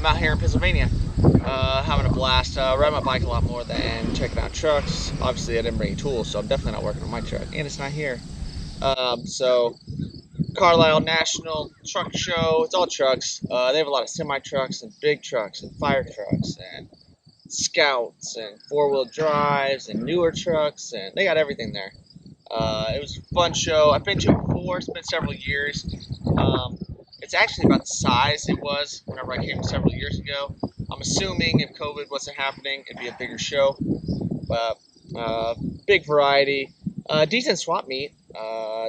out here in Pennsylvania, having a blast. Ride my bike a lot more than checking out trucks. Obviously, I didn't bring tools, so I'm definitely not working on my truck, and it's not here. So Carlisle National Truck Show. It's all trucks. They have a lot of semi trucks and big trucks and fire trucks and scouts and four-wheel drives and newer trucks, and they got everything there. It was a fun show. I've been to it before. It's been several years. It's actually about the size it was whenever I came several years ago. I'm assuming if COVID wasn't happening, it'd be a bigger show. But big variety. Decent swap meet.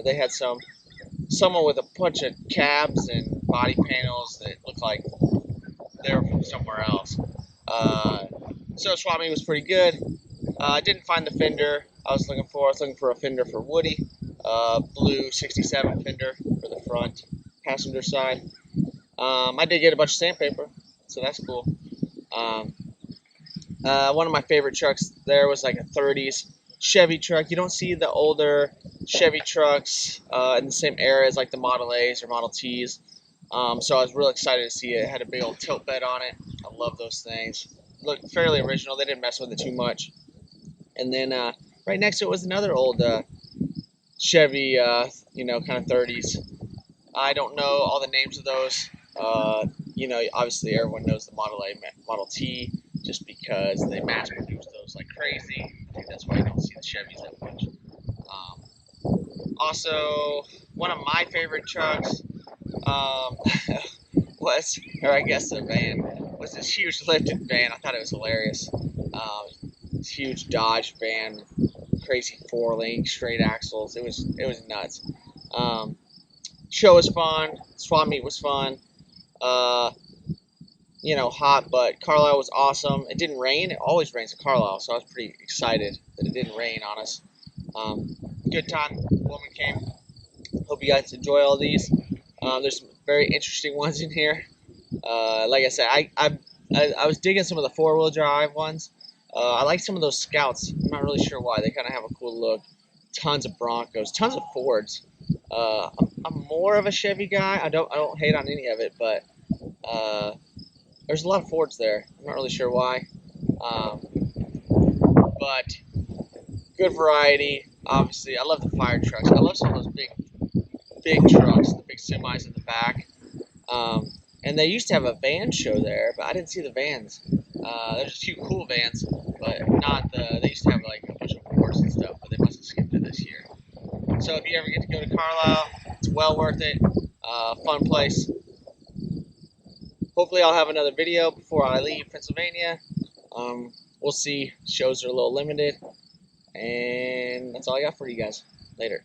They had someone with a bunch of cabs and body panels that looked like they were from somewhere else. So swap meet was pretty good. I didn't find the fender I was looking for. I was looking for a fender for Woody. Blue 67 fender for the front passenger side. I did get a bunch of sandpaper, so that's cool. One of my favorite trucks there was like a 30s Chevy truck. You don't see the older Chevy trucks in the same era as like the Model A's or Model T's. So I was real excited to see it. It had a big old tilt bed on it. I love those things. Looked fairly original. They didn't mess with it too much. And then right next to it was another old Chevy, kind of 30s. I don't know all the names of those. Obviously everyone knows the Model A, Model T, just because they mass produce those like crazy. I think that's why you don't see the Chevys that much. Also, one of my favorite trucks was, or I guess a van, was this huge lifted van. I thought it was hilarious. This huge Dodge van, crazy 4-link straight axles. It was nuts. Show was fun. Swap meet was fun. Hot, but Carlisle was awesome. It didn't rain. It always rains in Carlisle, so I was pretty excited that it didn't rain on us. Good time. Woman came. Hope you guys enjoy all these. There's some very interesting ones in here. Like I said, I was digging some of the 4-wheel drive ones. I like some of those Scouts. I'm not really sure why. They kind of have a cool look. Tons of Broncos, tons of Fords. I'm more of a Chevy guy. I don't hate on any of it, but there's a lot of Fords there. I'm not really sure why. But good variety. Obviously, I love the fire trucks. I love some of those big trucks, the big semis in the back. And they used to have a van show there, but I didn't see the vans. There's a few cool vans, but not the. They used to have like a bunch of Fords and stuff, but they must have skipped it this year. So if you ever get to go to Carlisle, it's well worth it. Fun place. Hopefully I'll have another video before I leave Pennsylvania. We'll see. Shows are a little limited. And that's all I got for you guys. Later.